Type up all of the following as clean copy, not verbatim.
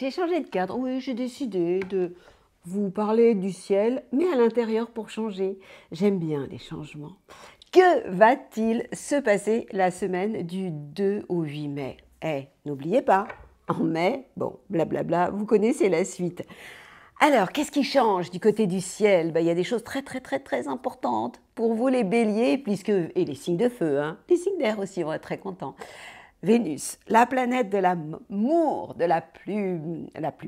j'ai changé de cadre. Oui, j'ai décidé de vous parler du ciel, mais à l'intérieur pour changer. J'aime bien les changements. Que va-t-il se passer la semaine du 2 au 8 mai? N'oubliez pas, en mai, bon, blablabla, vous connaissez la suite. Alors, qu'est-ce qui change du côté du ciel? Il y a des choses très importantes pour vous les béliers, et les signes de feu, hein. Les signes d'air aussi vont être très contents. Vénus, la planète de l'amour, de la plus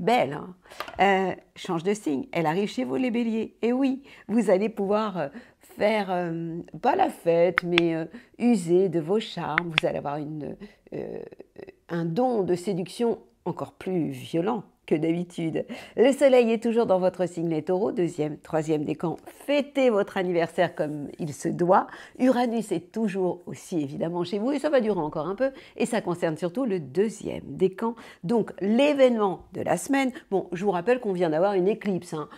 belle, hein, change de signe. Elle arrive chez vous, les béliers. Et oui, vous allez pouvoir faire, pas la fête, mais user de vos charmes. Vous allez avoir un don de séduction encore plus violent que d'habitude. Le soleil est toujours dans votre signe, les taureaux, deuxième, troisième décan. Fêtez votre anniversaire comme il se doit. Uranus est toujours aussi évidemment chez vous et ça va durer encore un peu. Et ça concerne surtout le deuxième décan. Donc l'événement de la semaine, bon, je vous rappelle qu'on vient d'avoir une éclipse. Hein.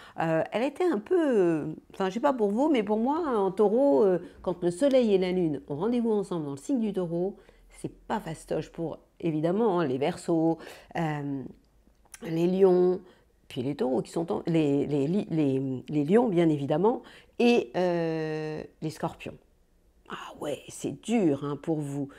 Elle était un peu, enfin je sais pas pour vous, mais pour moi, en taureau, quand le soleil et la lune ont rendez-vous ensemble dans le signe du taureau, c'est pas fastoche pour évidemment hein, les verseaux, les lions, puis les taureaux qui sont les lions bien évidemment, et les scorpions. Ah ouais, c'est dur hein, pour vous.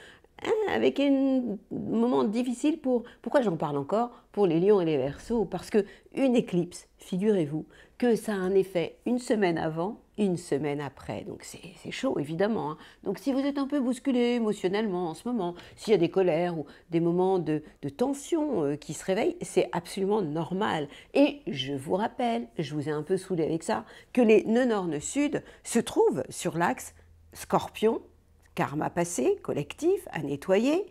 Hein, avec un moment difficile pour... Pourquoi j'en parle encore? Pour les lions et les verseaux. Parce qu'une éclipse, figurez-vous, que ça a un effet une semaine avant, une semaine après. Donc c'est chaud, évidemment. Hein. Donc si vous êtes un peu bousculé émotionnellement en ce moment, s'il y a des colères ou des moments de tension qui se réveillent, c'est absolument normal. Et je vous rappelle, je vous ai un peu saoulé avec ça, que les nœuds nord-nœuds-sud se trouvent sur l'axe Scorpion, karma passé, collectif, à nettoyer.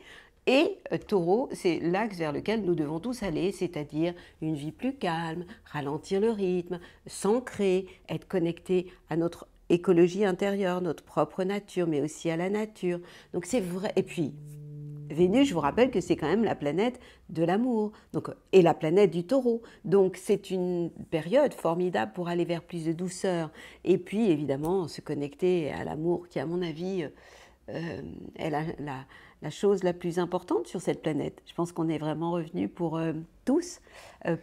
Et taureau, c'est l'axe vers lequel nous devons tous aller, c'est-à-dire une vie plus calme, ralentir le rythme, s'ancrer, être connecté à notre écologie intérieure, notre propre nature, mais aussi à la nature. Donc c'est vrai. Et puis, Vénus, je vous rappelle que c'est quand même la planète de l'amour et la planète du taureau. Donc c'est une période formidable pour aller vers plus de douceur. Et puis évidemment se connecter à l'amour qui, à mon avis, est la chose la plus importante sur cette planète. Je pense qu'on est vraiment revenu pour tous,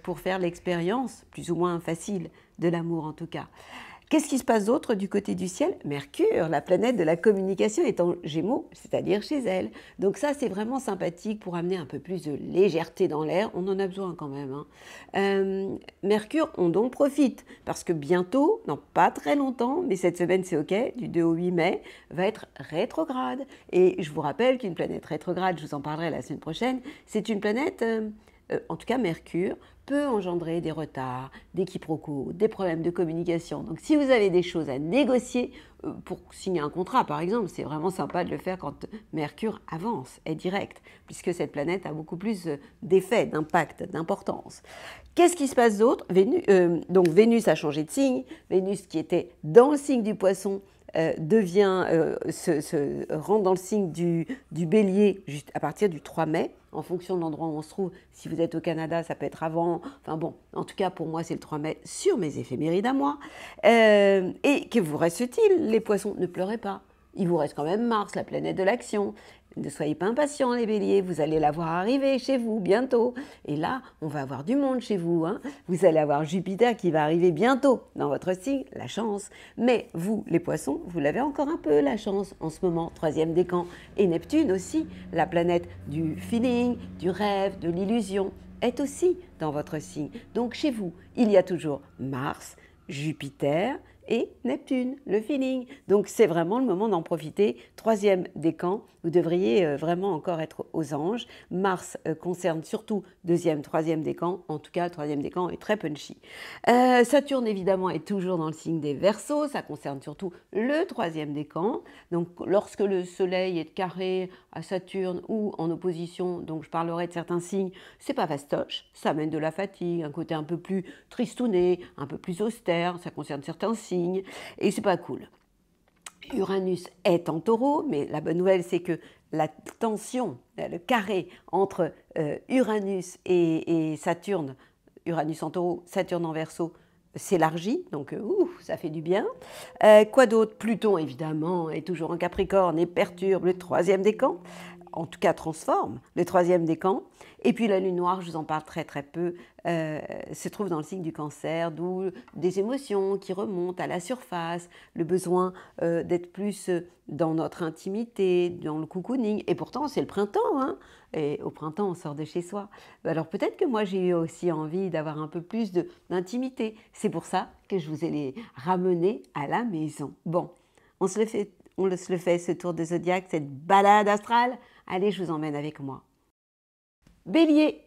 pour faire l'expérience, plus ou moins facile, de l'amour en tout cas. Qu'est-ce qui se passe d'autre du côté du ciel? Mercure, la planète de la communication, est en Gémeaux, c'est-à-dire chez elle. Donc ça, c'est vraiment sympathique pour amener un peu plus de légèreté dans l'air. On en a besoin quand même. Hein. Mercure, on donc profite, parce que bientôt, non pas très longtemps, mais cette semaine c'est ok, du 2 au 8 mai, va être rétrograde. Et je vous rappelle qu'une planète rétrograde, je vous en parlerai la semaine prochaine, c'est une planète... en tout cas Mercure, peut engendrer des retards, des quiproquos, des problèmes de communication. Donc si vous avez des choses à négocier pour signer un contrat par exemple, c'est vraiment sympa de le faire quand Mercure avance, est direct, puisque cette planète a beaucoup plus d'effets, d'impact, d'importance. Qu'est-ce qui se passe d'autre? Donc Vénus a changé de signe, Vénus qui était dans le signe du Poisson, se rend dans le signe du Bélier juste à partir du 3 mai, en fonction de l'endroit où on se trouve. Si vous êtes au Canada, ça peut être avant. Enfin bon, en tout cas pour moi c'est le 3 mai sur mes éphémérides à moi. Et que vous reste-t-il, les poissons? Ne pleurez pas. Il vous reste quand même Mars, la planète de l'action. Ne soyez pas impatients les béliers, vous allez la voir arriver chez vous bientôt. Et là, on va avoir du monde chez vous. Hein. Vous allez avoir Jupiter qui va arriver bientôt dans votre signe, la chance. Mais vous, les poissons, vous l'avez encore un peu la chance en ce moment, troisième décan. Et Neptune aussi, la planète du feeling, du rêve, de l'illusion, est aussi dans votre signe. Donc chez vous, il y a toujours Mars, Jupiter et Neptune, le feeling. Donc c'est vraiment le moment d'en profiter. Troisième décan, vous devriez vraiment encore être aux anges. Mars concerne surtout deuxième, troisième décan. En tout cas, le troisième décan est très punchy. Saturne, évidemment, est toujours dans le signe des Verseaux. Ça concerne surtout le troisième décan. Donc lorsque le Soleil est carré à Saturne ou en opposition, donc je parlerai de certains signes, c'est pas fastoche. Ça amène de la fatigue, un côté un peu plus tristouné, un peu plus austère. Ça concerne certains signes et c'est pas cool. Uranus est en taureau, mais la bonne nouvelle, c'est que la tension, le carré entre Uranus et Saturne, Uranus en taureau, Saturne en verseau, s'élargit, donc ça fait du bien. Quoi d'autre? Pluton, évidemment, est toujours en Capricorne et perturbe le troisième décan. en tout cas transforme, le troisième décan. Et puis la lune noire, je vous en parle très très peu, se trouve dans le signe du Cancer, d'où des émotions qui remontent à la surface, le besoin d'être plus dans notre intimité, dans le cocooning. Et pourtant, c'est le printemps, hein, et au printemps, on sort de chez soi. Alors peut-être que moi, j'ai eu aussi envie d'avoir un peu plus d'intimité. C'est pour ça que je vous ai les ramenés à la maison. Bon, on se le fait ce tour de zodiaque, cette balade astrale. Allez, je vous emmène avec moi. Bélier,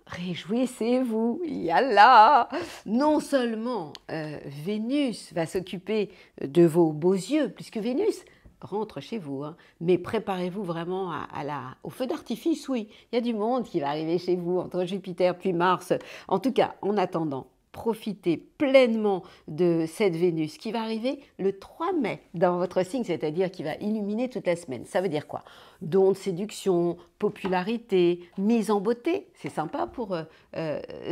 réjouissez-vous, yalla! Non seulement Vénus va s'occuper de vos beaux yeux, puisque Vénus rentre chez vous, hein, mais préparez-vous vraiment au feu d'artifice, oui. Il y a du monde qui va arriver chez vous entre Jupiter puis Mars. En tout cas, en attendant, profitez pleinement de cette Vénus qui va arriver le 3 mai dans votre signe, c'est-à-dire qui va illuminer toute la semaine. Ça veut dire quoi? Don de séduction, popularité, mise en beauté. C'est sympa pour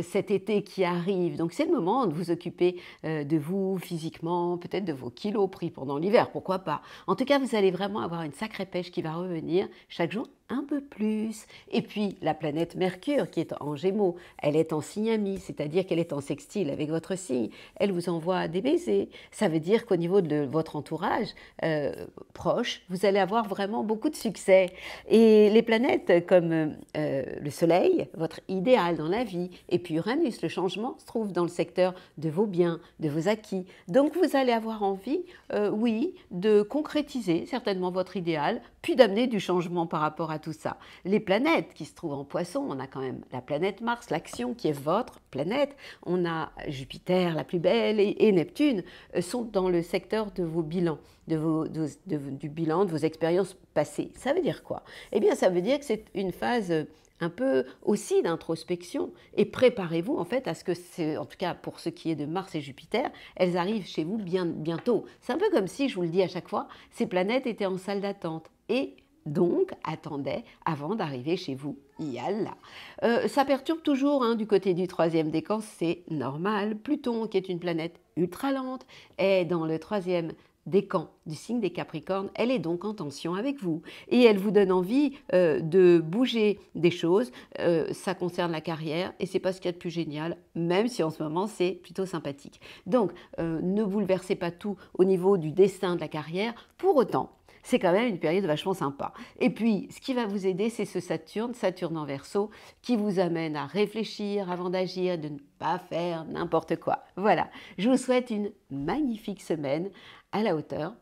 cet été qui arrive. Donc c'est le moment de vous occuper de vous physiquement, peut-être de vos kilos pris pendant l'hiver, pourquoi pas. En tout cas, vous allez vraiment avoir une sacrée pêche qui va revenir chaque jour un peu plus. Et puis la planète Mercure qui est en Gémeaux, elle est en signe ami, c'est-à-dire qu'elle est en sextile avec votre signe. Elle vous envoie des baisers. Ça veut dire qu'au niveau de votre entourage proche, vous allez avoir vraiment beaucoup de succès. Et les planètes comme le Soleil, votre idéal dans la vie, et puis Uranus, le changement, se trouve dans le secteur de vos biens, de vos acquis. Donc vous allez avoir envie, oui, de concrétiser certainement votre idéal, puis d'amener du changement par rapport à tout ça. Les planètes qui se trouvent en Poisson, on a quand même la planète Mars, l'action qui est votre planète, on a Jupiter, la plus belle, et Neptune, sont dans le secteur de vos bilans, du bilan de vos expériences passées. Ça veut dire quoi? Eh bien, ça veut dire que c'est une phase un peu aussi d'introspection, et préparez-vous en fait à ce que, en tout cas pour ce qui est de Mars et Jupiter, elles arrivent chez vous bientôt. C'est un peu comme si, je vous le dis à chaque fois, ces planètes étaient en salle d'attente et donc attendaient avant d'arriver chez vous. Yalla. Ça perturbe toujours hein, du côté du troisième décan, c'est normal. Pluton, qui est une planète ultra lente, est dans le troisième décan du signe des Capricornes, elle est donc en tension avec vous et elle vous donne envie de bouger des choses. Ça concerne la carrière et c'est pas ce qu'il y a de plus génial, même si en ce moment c'est plutôt sympathique. Donc ne bouleversez pas tout au niveau du destin de la carrière. Pour autant, c'est quand même une période vachement sympa. Et puis, ce qui va vous aider, c'est ce Saturne en Verseau, qui vous amène à réfléchir avant d'agir, de ne pas faire n'importe quoi. Voilà, je vous souhaite une magnifique semaine à la hauteur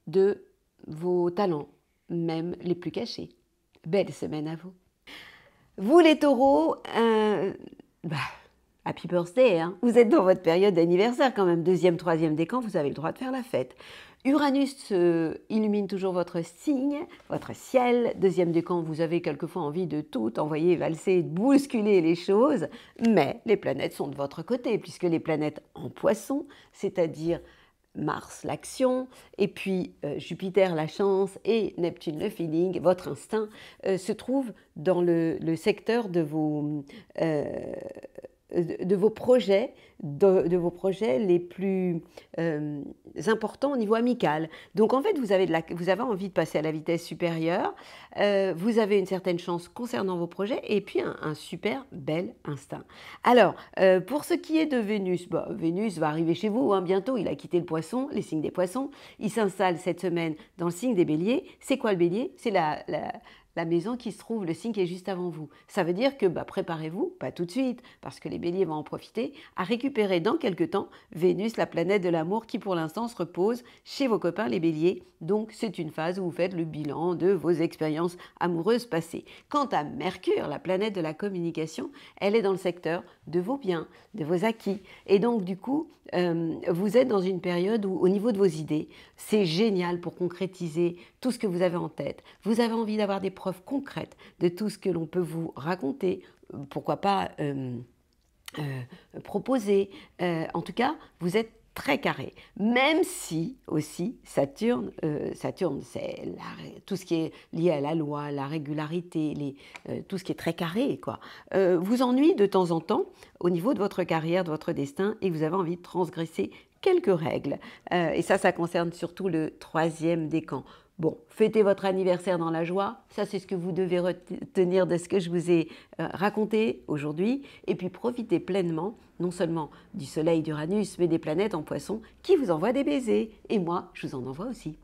de vos talents, même les plus cachés. Belle semaine à vous. Vous les taureaux, happy birthday, hein. Vous êtes dans votre période d'anniversaire quand même, deuxième, troisième décan, vous avez le droit de faire la fête. Uranus illumine toujours votre signe, votre ciel. Deuxième décan, vous avez quelquefois envie de tout envoyer valser, de bousculer les choses, mais les planètes sont de votre côté, puisque les planètes en Poisson, c'est-à-dire Mars, l'action, et puis Jupiter, la chance, et Neptune, le feeling, votre instinct, se trouvent dans le secteur de vos projets, de vos projets les plus importants au niveau amical. Donc en fait, vous avez envie de passer à la vitesse supérieure, vous avez une certaine chance concernant vos projets et puis un super bel instinct. Alors, pour ce qui est de Vénus, Vénus va arriver chez vous hein, bientôt, il a quitté le Poisson, les signes des Poissons, il s'installe cette semaine dans le signe des Béliers. C'est quoi le Bélier? C'est la maison qui se trouve, le signe qui est juste avant vous. Ça veut dire que préparez-vous, pas tout de suite, parce que les béliers vont en profiter, à récupérer dans quelque temps Vénus, la planète de l'amour, qui pour l'instant se repose chez vos copains les béliers. Donc c'est une phase où vous faites le bilan de vos expériences amoureuses passées. Quant à Mercure, la planète de la communication, elle est dans le secteur de vos biens, de vos acquis. Et donc du coup, vous êtes dans une période où au niveau de vos idées, c'est génial pour concrétiser tout ce que vous avez en tête. Vous avez envie d'avoir des preuves concrètes de tout ce que l'on peut vous raconter, pourquoi pas proposer. En tout cas, vous êtes très carré, même si aussi Saturne c'est tout ce qui est lié à la loi, la régularité, tout ce qui est très carré, quoi. Vous ennuie de temps en temps au niveau de votre carrière, de votre destin, et vous avez envie de transgresser quelques règles. Et ça concerne surtout le troisième décan. Bon, fêtez votre anniversaire dans la joie, ça c'est ce que vous devez retenir de ce que je vous ai raconté aujourd'hui. Et puis profitez pleinement, non seulement du soleil d'Uranus, mais des planètes en poisson qui vous envoient des baisers. Et moi, je vous en envoie aussi.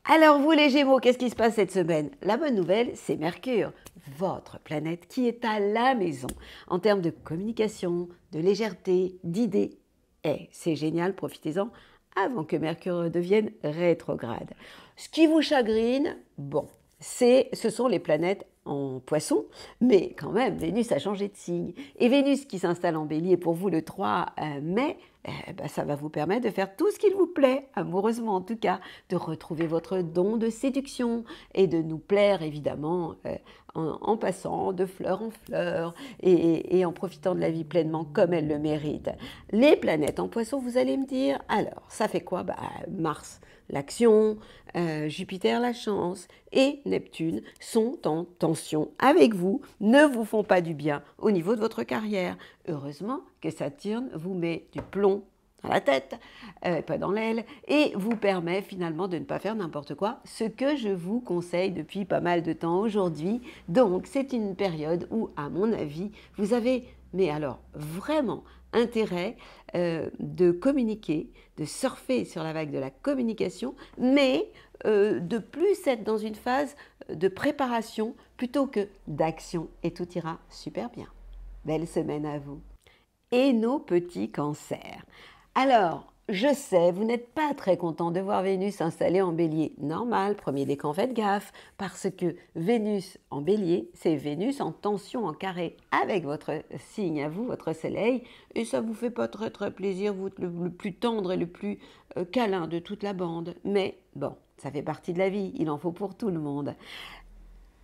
Alors vous les Gémeaux, qu'est-ce qui se passe cette semaine? La bonne nouvelle, c'est Mercure, votre planète qui est à la maison en termes de communication, de légèreté, d'idées. Et c'est génial, profitez-en avant que Mercure devienne rétrograde. Ce qui vous chagrine, bon, ce sont les planètes en poisson, mais quand même, Vénus a changé de signe. Et Vénus qui s'installe en bélier pour vous le 3 mai, ça va vous permettre de faire tout ce qu'il vous plaît, amoureusement en tout cas, de retrouver votre don de séduction et de nous plaire évidemment en passant de fleur en fleur et en profitant de la vie pleinement comme elle le mérite. Les planètes en poisson, vous allez me dire, alors ça fait quoi? Mars, l'action, Jupiter, la chance et Neptune sont en tension avec vous, ne vous font pas du bien au niveau de votre carrière. Heureusement que Saturne vous met du plomb dans la tête, pas dans l'aile, et vous permet finalement de ne pas faire n'importe quoi, ce que je vous conseille depuis pas mal de temps aujourd'hui. Donc c'est une période où, à mon avis, vous avez, mais alors vraiment, intérêt de communiquer, de surfer sur la vague de la communication, mais de plus être dans une phase de préparation plutôt que d'action, et tout ira super bien. Belle semaine à vous. Et nos petits cancers. Alors, je sais, vous n'êtes pas très content de voir Vénus installée en bélier. Normal, premier décan, faites gaffe, parce que Vénus en bélier, c'est Vénus en tension, en carré, avec votre signe à vous, votre soleil, et ça vous fait pas très très plaisir, vous êtes le plus tendre et le plus câlin de toute la bande. Mais bon, ça fait partie de la vie, il en faut pour tout le monde.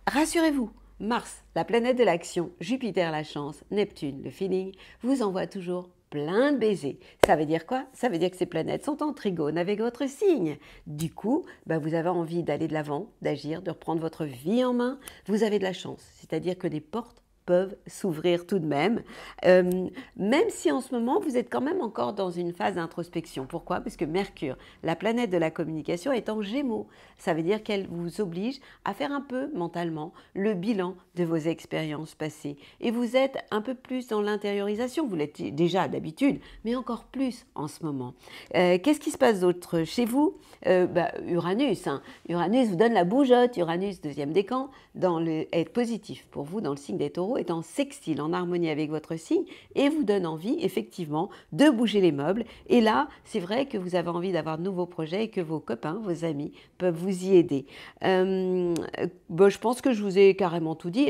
Rassurez-vous, Mars, la planète de l'action, Jupiter, la chance, Neptune, le feeling, vous envoie toujours plein de baisers. Ça veut dire quoi? Ça veut dire que ces planètes sont en trigone avec votre signe. Du coup, vous avez envie d'aller de l'avant, d'agir, de reprendre votre vie en main. Vous avez de la chance, c'est-à-dire que des portes peuvent s'ouvrir tout de même, même si en ce moment vous êtes quand même encore dans une phase d'introspection. Pourquoi? Parce que Mercure, la planète de la communication, est en Gémeaux. Ça veut dire qu'elle vous oblige à faire un peu mentalement le bilan de vos expériences passées. Et vous êtes un peu plus dans l'intériorisation, vous l'êtes déjà d'habitude, mais encore plus en ce moment. Qu'est-ce qui se passe d'autre chez vous? Uranus, Uranus vous donne la bougeotte. Uranus, deuxième décan, est positif pour vous dans le signe des Taureaux, est en sextile, en harmonie avec votre signe et vous donne envie effectivement de bouger les meubles. Et là, c'est vrai que vous avez envie d'avoir de nouveaux projets et que vos copains, vos amis peuvent vous y aider. Je pense que je vous ai carrément tout dit.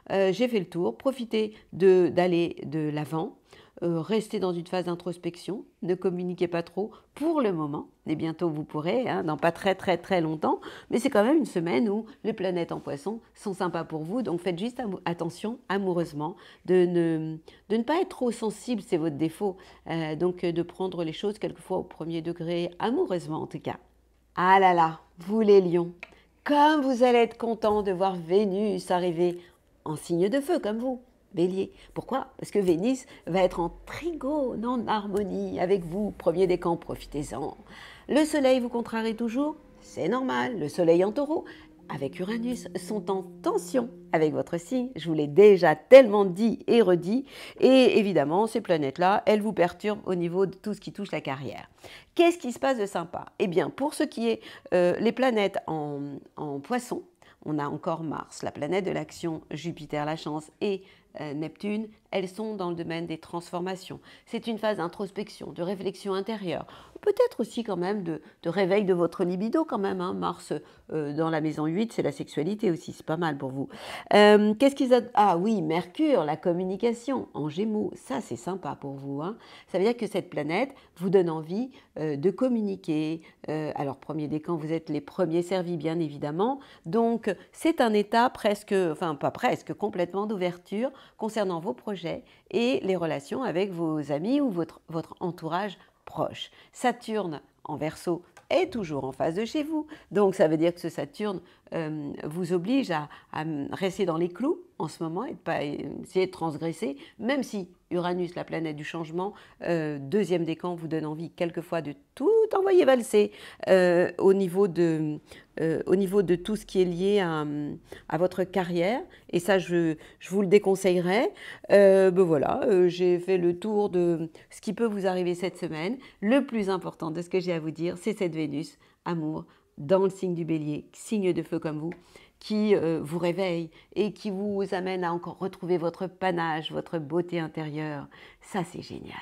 J'ai fait le tour. Profitez d'aller de l'avant. Restez dans une phase d'introspection, ne communiquez pas trop pour le moment, et bientôt vous pourrez, dans pas très très très longtemps, mais c'est quand même une semaine où les planètes en poisson sont sympas pour vous, donc faites juste attention amoureusement de ne pas être trop sensible, c'est votre défaut, donc de prendre les choses quelquefois au premier degré, amoureusement en tout cas. Ah là là, vous les lions, comme vous allez être content de voir Vénus arriver en signe de feu comme vous. Bélier. Pourquoi? Parce que Vénus va être en trigone, en harmonie avec vous. Premier décan, profitez-en. Le soleil vous contrarie toujours? C'est normal. Le soleil en taureau, avec Uranus, sont en tension avec votre signe. Je vous l'ai déjà tellement dit et redit. Et évidemment, ces planètes-là, elles vous perturbent au niveau de tout ce qui touche la carrière. Qu'est-ce qui se passe de sympa? Eh bien, pour ce qui est les planètes en poisson, on a encore Mars, la planète de l'action, Jupiter, la chance, et Neptune, elles sont dans le domaine des transformations. C'est une phase d'introspection, de réflexion intérieure, peut-être aussi quand même de réveil de votre libido quand même. Mars dans la maison 8, c'est la sexualité aussi, c'est pas mal pour vous. Qu'est-ce qu'ils ont? Ah oui, Mercure, la communication en Gémeaux, ça c'est sympa pour vous. Ça veut dire que cette planète vous donne envie de communiquer. Alors premier décan, vous êtes les premiers servis bien évidemment, donc c'est un état presque, enfin pas presque, complètement d'ouverture concernant vos projets et les relations avec vos amis ou votre entourage proche. Saturne en Verseau est toujours en face de chez vous. Donc ça veut dire que ce Saturne vous oblige à rester dans les clous en ce moment et de ne pas essayer de transgresser, même si Uranus, la planète du changement, deuxième décan, vous donne envie quelquefois de tout envoyer valser au niveau de tout ce qui est lié à votre carrière. Et ça, je vous le déconseillerais. Voilà, j'ai fait le tour de ce qui peut vous arriver cette semaine. Le plus important de ce que j'ai à vous dire, c'est cette Vénus, amour, dans le signe du Bélier, signe de feu comme vous, qui vous réveille et qui vous amène à encore retrouver votre panache, votre beauté intérieure. Ça, c'est génial.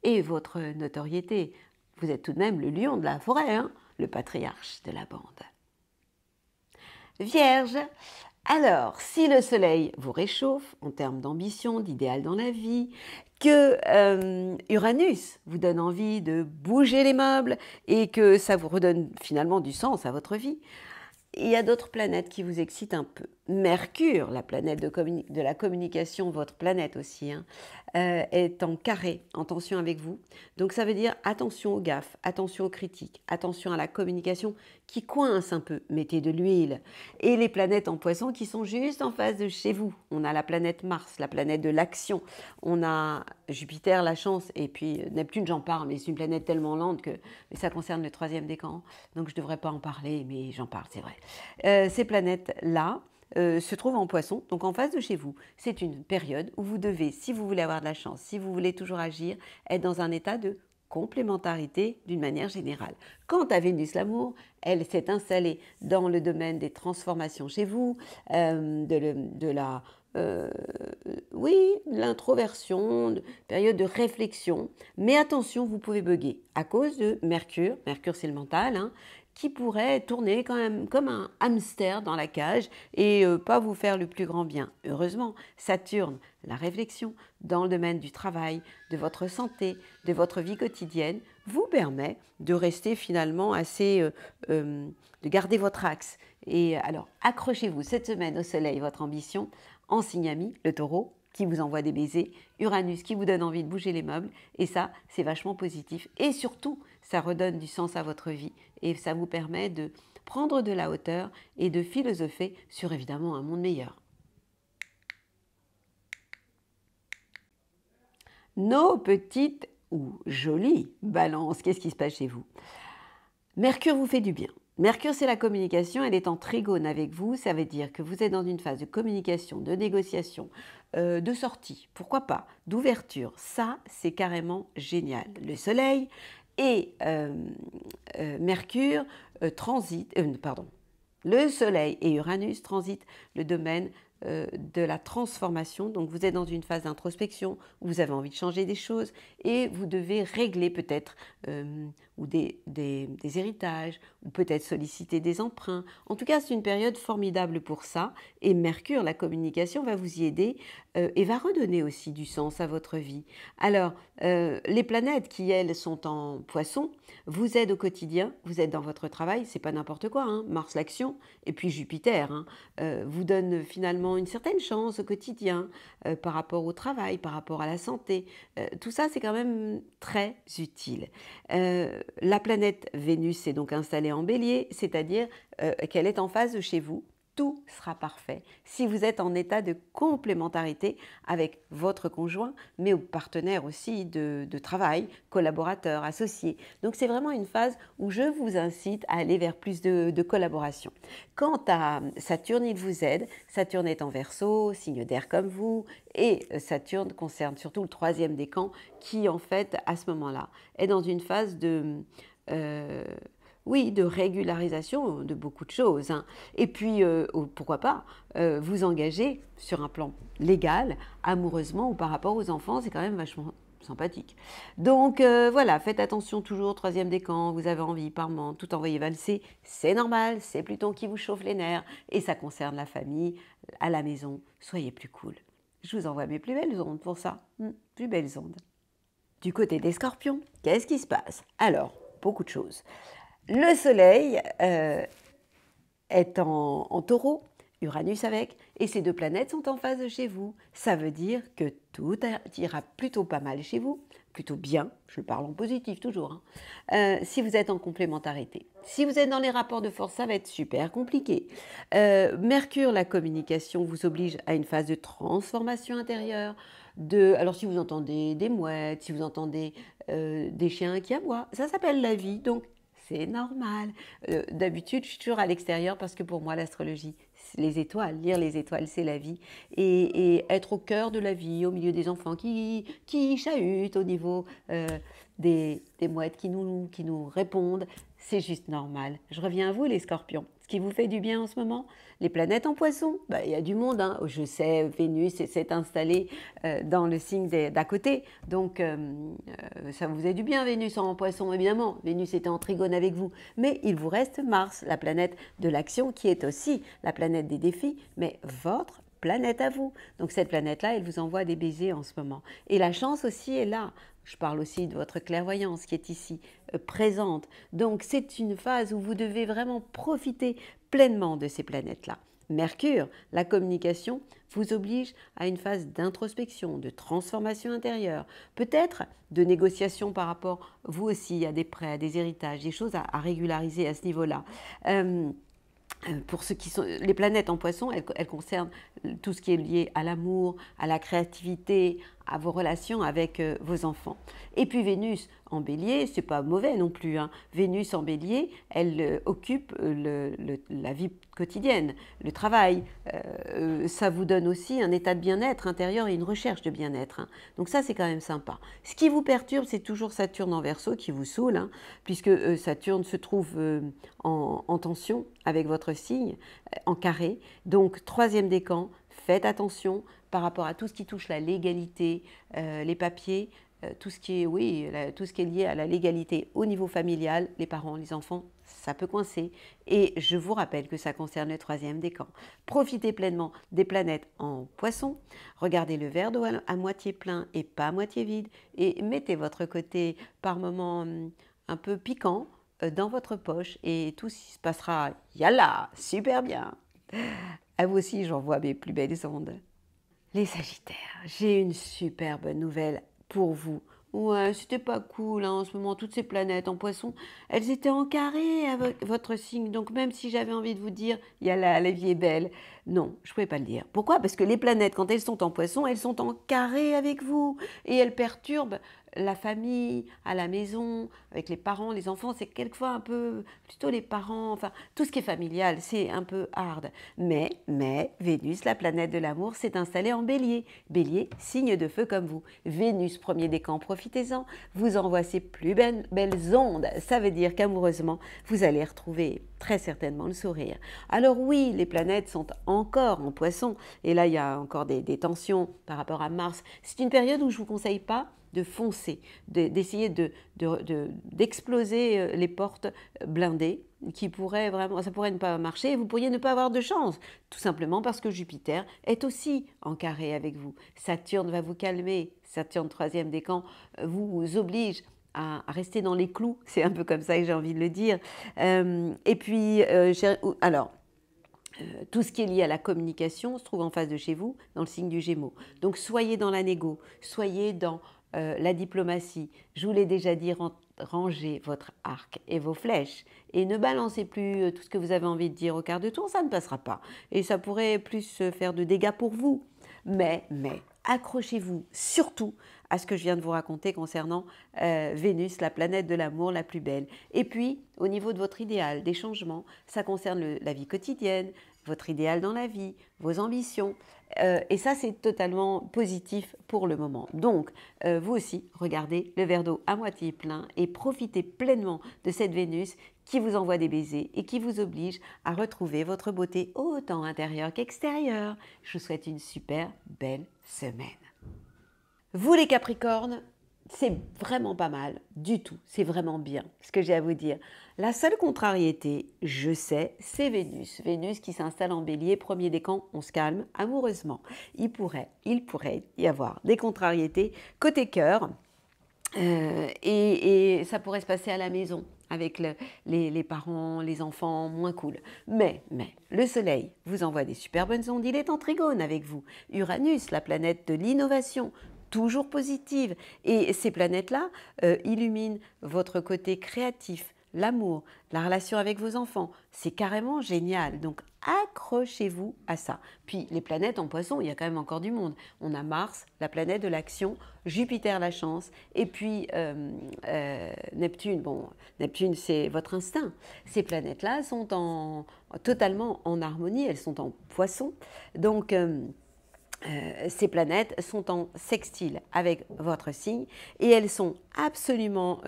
Et votre notoriété. Vous êtes tout de même le lion de la forêt, hein, le patriarche de la bande. Vierge, alors, si le soleil vous réchauffe en termes d'ambition, d'idéal dans la vie, que Uranus vous donne envie de bouger les meubles et que ça vous redonne finalement du sens à votre vie, il y a d'autres planètes qui vous excitent un peu. Mercure, la planète de la communication, votre planète aussi, hein, est en carré, en tension avec vous. Donc ça veut dire attention aux gaffes, attention aux critiques, attention à la communication qui coince un peu, mettez de l'huile. Et les planètes en Poisson qui sont juste en face de chez vous. On a la planète Mars, la planète de l'action. On a Jupiter, la chance, et puis Neptune, j'en parle, mais c'est une planète tellement lente que ça concerne le 3e décan. Donc je ne devrais pas en parler, mais j'en parle, c'est vrai. Ces planètes-là, se trouve en Poisson, donc en face de chez vous. C'est une période où vous devez, si vous voulez avoir de la chance, si vous voulez toujours agir, être dans un état de complémentarité d'une manière générale. Quant à Vénus l'amour, elle s'est installée dans le domaine des transformations chez vous, l'introversion, période de réflexion. Mais attention, vous pouvez bugger à cause de Mercure. Mercure, c'est le mental, hein, qui pourrait tourner quand même comme un hamster dans la cage et pas vous faire le plus grand bien. Heureusement, Saturne, la réflexion dans le domaine du travail, de votre santé, de votre vie quotidienne, vous permet de rester finalement assez, de garder votre axe. Et alors, accrochez-vous cette semaine au soleil, votre ambition, en signe ami, le taureau, qui vous envoie des baisers, Uranus qui vous donne envie de bouger les meubles, et ça, c'est vachement positif. Et surtout, ça redonne du sens à votre vie, et ça vous permet de prendre de la hauteur et de philosopher sur évidemment un monde meilleur. Nos petites ou jolies balances, qu'est-ce qui se passe chez vous? Mercure vous fait du bien. Mercure, c'est la communication, elle est en trigone avec vous, ça veut dire que vous êtes dans une phase de communication, de négociation, de sortie, pourquoi pas, d'ouverture. Ça, c'est carrément génial. Le Soleil et Mercure le Soleil et Uranus transitent le domaine de la transformation. Donc vous êtes dans une phase d'introspection où vous avez envie de changer des choses et vous devez régler peut-être ou des héritages ou peut-être solliciter des emprunts. En tout cas, c'est une période formidable pour ça et Mercure, la communication, va vous y aider et va redonner aussi du sens à votre vie. Alors, les planètes qui, elles, sont en Poisson, vous aident au quotidien, vous êtes dans votre travail, c'est pas n'importe quoi, hein, Mars l'action, et puis Jupiter, hein, vous donne finalement une certaine chance au quotidien par rapport au travail, par rapport à la santé. Tout ça, c'est quand même très utile. La planète Vénus est donc installée en Bélier, c'est-à-dire qu'elle est en phase de chez vous. Tout sera parfait si vous êtes en état de complémentarité avec votre conjoint, mais aux partenaires aussi de travail, collaborateurs, associés. Donc c'est vraiment une phase où je vous incite à aller vers plus de collaboration. Quant à Saturne, il vous aide. Saturne est en Verseau, signe d'air comme vous, et Saturne concerne surtout le 3e décan qui en fait à ce moment-là est dans une phase de régularisation de beaucoup de choses. Hein. Et puis, pourquoi pas, vous engager sur un plan légal, amoureusement ou par rapport aux enfants, c'est quand même vachement sympathique. Donc, voilà, faites attention toujours, 3e décan, vous avez envie par moment, tout envoyer valser, c'est normal, c'est Pluton qui vous chauffe les nerfs, et ça concerne la famille, à la maison, soyez plus cool. Je vous envoie mes plus belles ondes pour ça, plus belles ondes. Du côté des Scorpions, qu'est-ce qui se passe? Alors, beaucoup de choses. Le Soleil est en Taureau, Uranus avec, et ces deux planètes sont en phase de chez vous. Ça veut dire que tout ira plutôt pas mal chez vous. plutôt bien, je parle en positif toujours, hein. Si vous êtes en complémentarité. Si vous êtes dans les rapports de force, ça va être super compliqué. Mercure, la communication, vous oblige à une phase de transformation intérieure. Alors si vous entendez des mouettes, si vous entendez des chiens qui aboient, ça s'appelle la vie, donc c'est normal. D'habitude, je suis toujours à l'extérieur parce que pour moi, l'astrologie, les étoiles, lire les étoiles, c'est la vie. Et être au cœur de la vie, au milieu des enfants qui chahutent, au niveau des mouettes qui nous répondent, c'est juste normal. Je reviens à vous, les scorpions. Ce qui vous fait du bien en ce moment, les planètes en poisson, bah, y a du monde, hein. Je sais, Vénus s'est installée dans le signe d'à côté. Donc, ça vous fait du bien, Vénus en poisson, évidemment. Vénus était en trigone avec vous. Mais il vous reste Mars, la planète de l'action, qui est aussi la planète des défis, mais votre planète à vous. Donc cette planète-là, elle vous envoie des baisers en ce moment. Et la chance aussi est là. Je parle aussi de votre clairvoyance qui est ici, présente. Donc c'est une phase où vous devez vraiment profiter pleinement de ces planètes-là. Mercure, la communication, vous oblige à une phase d'introspection, de transformation intérieure, peut-être de négociation par rapport, vous aussi, à des prêts, à des héritages, des choses à régulariser à ce niveau-là. Pour ceux qui sont les planètes en poisson, elles concernent tout ce qui est lié à l'amour, à la créativité, à vos relations avec vos enfants. Et puis Vénus en bélier, c'est pas mauvais non plus, hein. Vénus en bélier, elle occupe la vie quotidienne, le travail. Ça vous donne aussi un état de bien-être intérieur et une recherche de bien-être, hein. Donc ça, c'est quand même sympa. Ce qui vous perturbe, c'est toujours Saturne en Verseau qui vous saoule, hein, puisque Saturne se trouve en tension avec votre signe, en carré. Donc, troisième décan, faites attention par rapport à tout ce qui touche la légalité, les papiers, tout ce qui est, tout ce qui est lié à la légalité au niveau familial, les parents, les enfants, ça peut coincer. Et je vous rappelle que ça concerne le troisième décan. Profitez pleinement des planètes en poisson, regardez le verre d'eau à moitié plein et pas à moitié vide, et mettez votre côté par moments un peu piquant dans votre poche et tout se passera, yalla, super bien. À vous aussi, j'envoie mes plus belles ondes. Les Sagittaires, j'ai une super bonne nouvelle pour vous. Ouais, c'était pas cool, hein, en ce moment, toutes ces planètes en poisson, elles étaient en carré avec votre signe. Donc même si j'avais envie de vous dire, yalla, la vie est belle, non, je pouvais pas le dire. Pourquoi? Parce que les planètes, quand elles sont en poisson, elles sont en carré avec vous. Et elles perturbent la famille, à la maison, avec les parents, les enfants, c'est quelquefois un peu, plutôt les parents, enfin, tout ce qui est familial, c'est un peu hard. Mais, Vénus, la planète de l'amour, s'est installée en bélier. Bélier, signe de feu comme vous. Vénus, premier décan, profitez-en, vous envoie ses plus belles ondes. Ça veut dire qu'amoureusement, vous allez retrouver très certainement le sourire. Alors oui, les planètes sont encore en poisson, et là, il y a encore des tensions par rapport à Mars. C'est une période où je ne vous conseille pas de foncer, d'essayer d'exploser les portes blindées qui pourraient vraiment, ça pourrait ne pas marcher et vous pourriez ne pas avoir de chance, tout simplement parce que Jupiter est aussi en carré avec vous. Saturne va vous calmer, Saturne troisième décan vous oblige à rester dans les clous, c'est un peu comme ça que j'ai envie de le dire. Et puis, alors, tout ce qui est lié à la communication se trouve en face de chez vous, dans le signe du Gémeaux. Donc soyez dans la négo, soyez dans la diplomatie. Je vous l'ai déjà dit, rangez votre arc et vos flèches et ne balancez plus tout ce que vous avez envie de dire au quart de tour, ça ne passera pas. Et ça pourrait plus faire de dégâts pour vous. Mais accrochez-vous surtout à ce que je viens de vous raconter concernant Vénus, la planète de l'amour la plus belle. Et puis, au niveau de votre idéal, des changements, ça concerne la vie quotidienne, votre idéal dans la vie, vos ambitions. Et ça, c'est totalement positif pour le moment. Donc, vous aussi, regardez le verre d'eau à moitié plein et profitez pleinement de cette Vénus qui vous envoie des baisers et qui vous oblige à retrouver votre beauté autant intérieure qu'extérieure. Je vous souhaite une super belle semaine. Vous les Capricornes, c'est vraiment pas mal du tout, c'est vraiment bien ce que j'ai à vous dire. La seule contrariété, je sais, c'est Vénus. Vénus qui s'installe en bélier, premier décan, on se calme amoureusement. Il pourrait y avoir des contrariétés côté cœur et ça pourrait se passer à la maison avec les parents, les enfants, moins cool. Mais, le soleil vous envoie des super bonnes ondes, il est en trigone avec vous. Uranus, la planète de l'innovation, toujours positives. Et ces planètes-là illuminent votre côté créatif, l'amour, la relation avec vos enfants. C'est carrément génial. Donc, accrochez-vous à ça. Puis, les planètes en poisson, il y a quand même encore du monde. On a Mars, la planète de l'action, Jupiter, la chance, et puis Neptune. Bon, Neptune, c'est votre instinct. Ces planètes-là sont totalement en harmonie, elles sont en poisson. Donc, ces planètes sont en sextile avec votre signe et elles sont absolument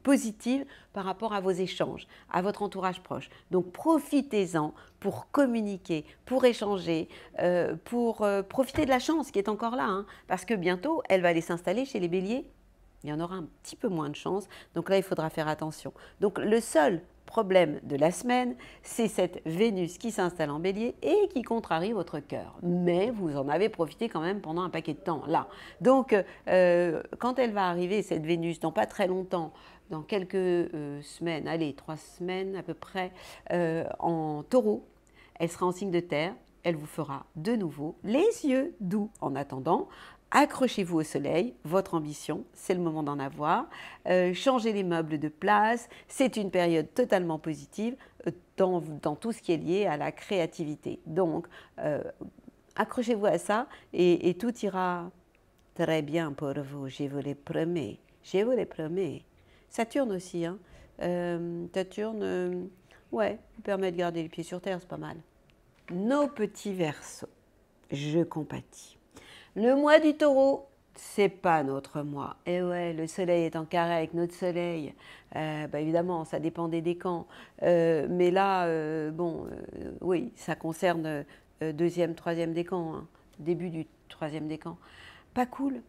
positives par rapport à vos échanges, à votre entourage proche. Donc profitez-en pour communiquer, pour échanger, pour profiter de la chance qui est encore là, hein, parce que bientôt elle va aller s'installer chez les béliers. Il y en aura un petit peu moins de chance, donc là il faudra faire attention. Donc le seul problème de la semaine, c'est cette Vénus qui s'installe en bélier et qui contrarie votre cœur. Mais vous en avez profité quand même pendant un paquet de temps, là. Donc, quand elle va arriver, cette Vénus, dans pas très longtemps, dans quelques semaines, allez, 3 semaines à peu près, en taureau, elle sera en signe de terre, elle vous fera de nouveau les yeux doux. En attendant, accrochez-vous au soleil, votre ambition, c'est le moment d'en avoir. Changez les meubles de place, c'est une période totalement positive dans tout ce qui est lié à la créativité. Donc, accrochez-vous à ça et tout ira très bien pour vous, je vous les promets. Je vous les promets. Saturne aussi, hein. Saturne, ouais, vous permet de garder les pieds sur terre, c'est pas mal. Nos petits Verseaux, je compatis. Le mois du taureau, c'est pas notre mois. Et ouais, le soleil est en carré avec notre soleil. Évidemment, ça dépend des décans. Mais là, oui, ça concerne deuxième, troisième décan, hein, début du troisième décan. Pas cool.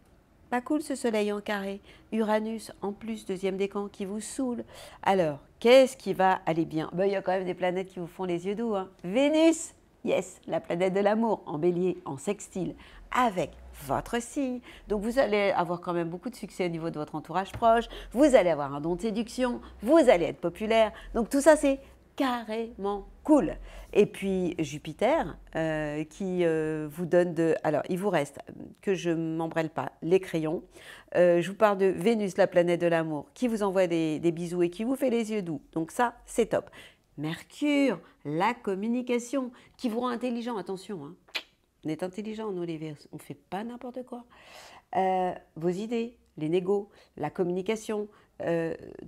Pas cool ce soleil en carré. Uranus en plus, deuxième décan, qui vous saoule. Alors, qu'est-ce qui va aller bien? Il y a quand même des planètes qui vous font les yeux doux, hein. Vénus, yes, la planète de l'amour, en bélier, en sextile, avec votre signe. Donc vous allez avoir quand même beaucoup de succès au niveau de votre entourage proche, vous allez avoir un don de séduction, vous allez être populaire. Donc tout ça, c'est carrément cool. Et puis Jupiter qui vous donne de... Alors, il vous reste, que je ne m'embrelle pas, les crayons. Je vous parle de Vénus, la planète de l'amour, qui vous envoie des bisous et qui vous fait les yeux doux. Donc ça, c'est top. Mercure, la communication, qui vous rend intelligent. Attention, hein. On est intelligent, nous les Verseaux, on ne fait pas n'importe quoi. Vos idées, les négos, la communication,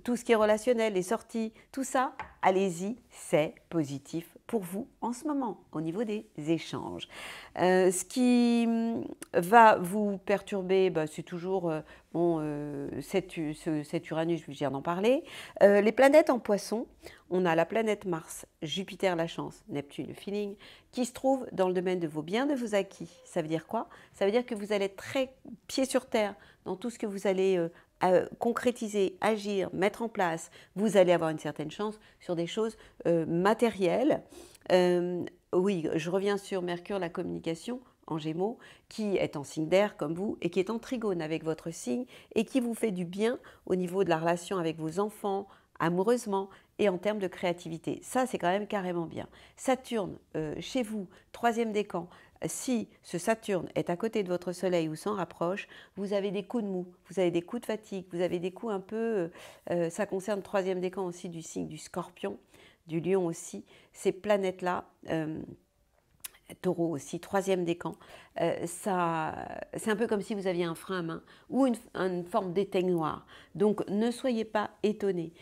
tout ce qui est relationnel, les sorties, tout ça, allez-y, c'est positif pour vous en ce moment, au niveau des échanges. Ce qui va vous perturber, c'est toujours cet Uranus, je viens d'en parler. Les planètes en poisson, on a la planète Mars, Jupiter, la chance, Neptune, le feeling, qui se trouve dans le domaine de vos biens, de vos acquis. Ça veut dire quoi? Ça veut dire que vous allez être très pied sur terre dans tout ce que vous allez concrétiser, agir, mettre en place. Vous allez avoir une certaine chance sur des choses matérielles. Oui, je reviens sur Mercure, la communication en Gémeaux, qui est en signe d'air comme vous et qui est en trigone avec votre signe et qui vous fait du bien au niveau de la relation avec vos enfants, amoureusement et en termes de créativité. Ça, c'est quand même carrément bien. Saturne, chez vous, troisième décan, si ce Saturne est à côté de votre soleil ou s'en rapproche, vous avez des coups de mou, vous avez des coups de fatigue, vous avez des coups un peu... ça concerne troisième décan aussi du signe du Scorpion, du Lion aussi. Ces planètes-là... Taureau aussi, troisième décan, c'est un peu comme si vous aviez un frein à main ou une forme d'éteignoir. Donc ne soyez pas étonnés.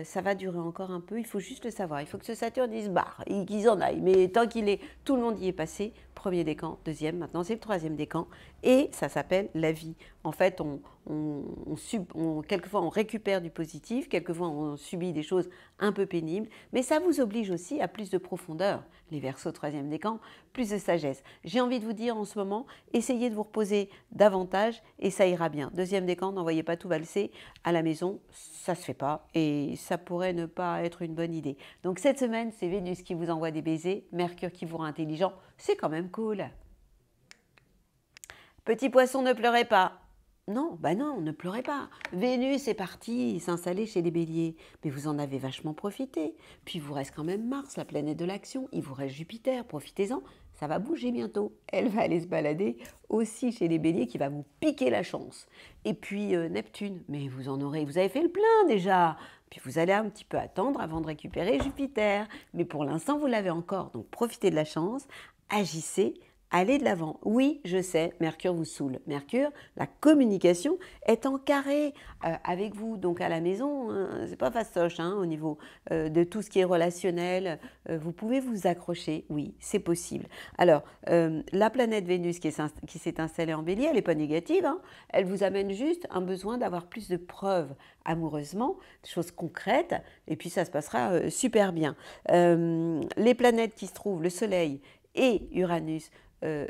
Ça va durer encore un peu, il faut juste le savoir. Il faut que ce Saturne il se barre, qu'ils en aillent. Mais tant qu'il est, tout le monde y est passé. Premier décan, deuxième, maintenant c'est le troisième décan. Et ça s'appelle la vie. En fait, quelquefois on récupère du positif, quelquefois on subit des choses un peu pénibles. Mais ça vous oblige aussi à plus de profondeur. Les Verseaux, troisième décan, plus de sagesse. J'ai envie de vous dire en ce moment, essayez de vous reposer davantage et ça ira bien. Deuxième décan, n'envoyez pas tout valser à la maison, ça se fait pas et ça pourrait ne pas être une bonne idée. Donc cette semaine, c'est Vénus qui vous envoie des baisers, Mercure qui vous rend intelligent, c'est quand même cool. Petit poisson, ne pleurez pas. Non, non, ne pleurez pas. Vénus est partie s'installer chez les béliers. Mais vous en avez vachement profité. Puis il vous reste quand même Mars, la planète de l'action. Il vous reste Jupiter, profitez-en. ça va bouger bientôt. Elle va aller se balader aussi chez les béliers qui va vous piquer la chance. Et puis Neptune, mais vous avez fait le plein déjà. Puis vous allez un petit peu attendre avant de récupérer Jupiter. Mais pour l'instant, vous l'avez encore. Donc profitez de la chance, agissez, allez de l'avant. Oui, je sais, Mercure vous saoule. Mercure, la communication est en carré avec vous. Donc à la maison, c'est pas fastoche au niveau de tout ce qui est relationnel. Vous pouvez vous accrocher, oui, c'est possible. Alors, la planète Vénus qui s'est installée en bélier, elle n'est pas négative. Elle vous amène juste un besoin d'avoir plus de preuves amoureusement, des choses concrètes, et puis ça se passera super bien. Les planètes qui se trouvent, le Soleil et Uranus,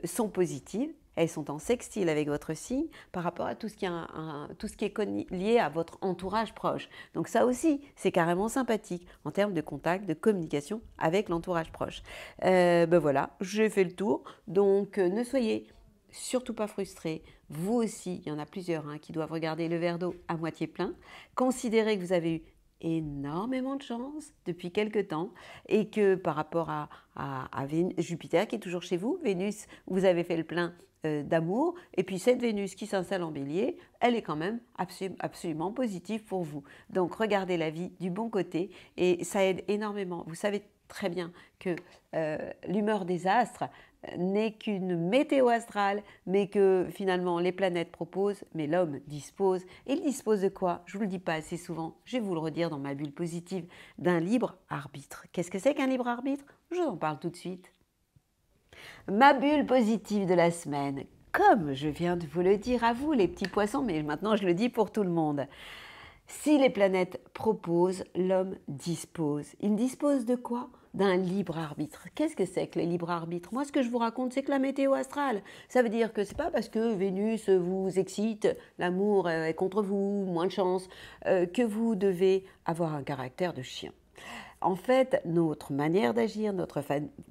sont positives, elles sont en sextile avec votre signe par rapport à tout ce qui est lié à votre entourage proche. Donc ça aussi, c'est carrément sympathique en termes de contact, de communication avec l'entourage proche. Ben voilà, j'ai fait le tour, donc ne soyez surtout pas frustrés. Vous aussi, il y en a plusieurs qui doivent regarder le verre d'eau à moitié plein. Considérez que vous avez eu énormément de chance depuis quelque temps et que par rapport à Jupiter qui est toujours chez vous, Vénus, vous avez fait le plein d'amour, et puis cette Vénus qui s'installe en bélier, elle est quand même absolument positive pour vous. Donc regardez la vie du bon côté et ça aide énormément. Vous savez très bien que l'humeur des astres n'est qu'une météo astrale, mais que finalement les planètes proposent, mais l'homme dispose. Et il dispose de quoi? Je ne vous le dis pas assez souvent, je vais vous le redire dans ma bulle positive, d'un libre arbitre. Qu'est-ce que c'est qu'un libre arbitre? Je vous en parle tout de suite. Ma bulle positive de la semaine, comme je viens de vous le dire à vous les petits poissons, mais maintenant je le dis pour tout le monde. Si les planètes proposent, l'homme dispose. Il dispose de quoi? D'un libre arbitre. Qu'est-ce que c'est que le libre arbitre? Moi, ce que je vous raconte, c'est que la météo astrale. Ça veut dire que c'est pas parce que Vénus vous excite, l'amour est contre vous, moins de chance, que vous devez avoir un caractère de chien. En fait, notre manière d'agir, notre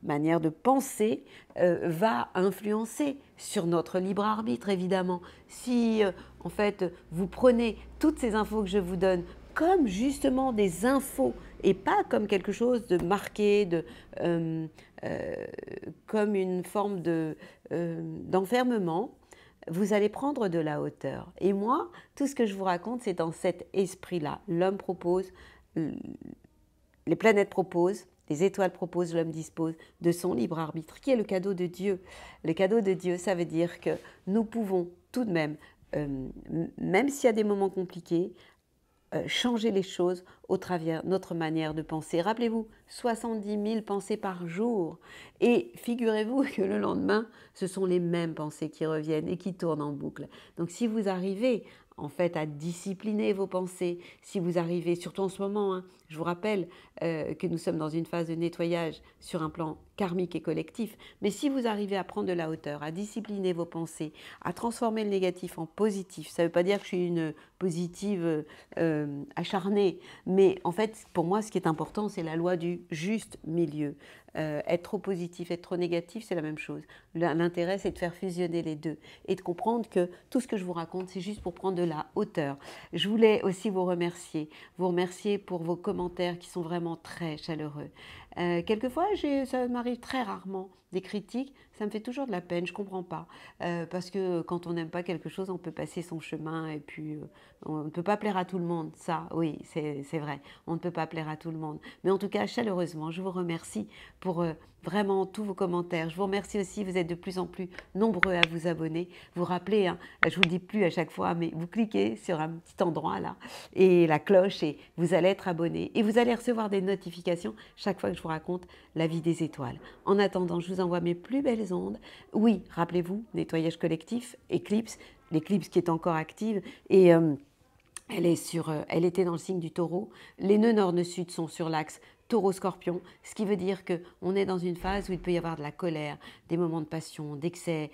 manière de penser va influencer sur notre libre arbitre, évidemment. Si, en fait, vous prenez toutes ces infos que je vous donne comme justement des infos et pas comme quelque chose de marqué, comme une forme d'enfermement, vous allez prendre de la hauteur. Et moi, tout ce que je vous raconte, c'est dans cet esprit-là. L'homme propose, les planètes proposent, les étoiles proposent, l'homme dispose de son libre arbitre, qui est le cadeau de Dieu. Le cadeau de Dieu, ça veut dire que nous pouvons tout de même, même s'il y a des moments compliqués, changer les choses au travers de notre manière de penser. Rappelez-vous, 70 000 pensées par jour. Et figurez-vous que le lendemain, ce sont les mêmes pensées qui reviennent et qui tournent en boucle. Donc si vous arrivez en fait à discipliner vos pensées, si vous arrivez, surtout en ce moment, je vous rappelle que nous sommes dans une phase de nettoyage sur un plan karmique et collectif, mais si vous arrivez à prendre de la hauteur, à discipliner vos pensées, à transformer le négatif en positif, ça ne veut pas dire que je suis une positive acharnée, mais en fait, pour moi, ce qui est important, c'est la loi du juste milieu. Être trop positif, être trop négatif, c'est la même chose. L'intérêt, c'est de faire fusionner les deux et de comprendre que tout ce que je vous raconte, c'est juste pour prendre de la hauteur. Je voulais aussi vous remercier pour vos commentaires qui sont vraiment très chaleureux. Quelquefois, ça m'arrive très rarement des critiques, ça me fait toujours de la peine, je ne comprends pas. Parce que quand on n'aime pas quelque chose, on peut passer son chemin et puis on ne peut pas plaire à tout le monde. Ça, oui, c'est vrai, on ne peut pas plaire à tout le monde. Mais en tout cas, chaleureusement, je vous remercie pour vraiment tous vos commentaires. Je vous remercie aussi, vous êtes de plus en plus nombreux à vous abonner. Vous rappelez, je ne vous le dis plus à chaque fois, mais vous cliquez sur un petit endroit là, et la cloche, et vous allez être abonné. Et vous allez recevoir des notifications chaque fois que je vous raconte la vie des étoiles. En attendant, je vous envoie mes plus belles ondes. Oui, rappelez-vous, nettoyage collectif, éclipse, l'éclipse qui est encore active, et elle était dans le signe du taureau. Les nœuds nord et sud sont sur l'axe taureau-scorpion, ce qui veut dire qu'on est dans une phase où il peut y avoir de la colère, des moments de passion, d'excès,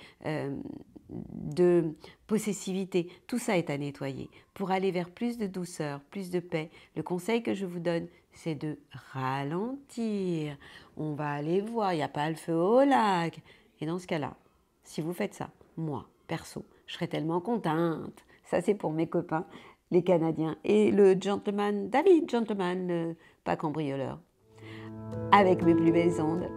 de possessivité. Tout ça est à nettoyer. Pour aller vers plus de douceur, plus de paix, le conseil que je vous donne, c'est de ralentir. On va aller voir, il n'y a pas le feu au lac. Et dans ce cas-là, si vous faites ça, moi, perso, je serais tellement contente. Ça, c'est pour mes copains, les Canadiens. Et le gentleman, David Gentleman, pas cambrioleur. Avec mes plus belles ondes,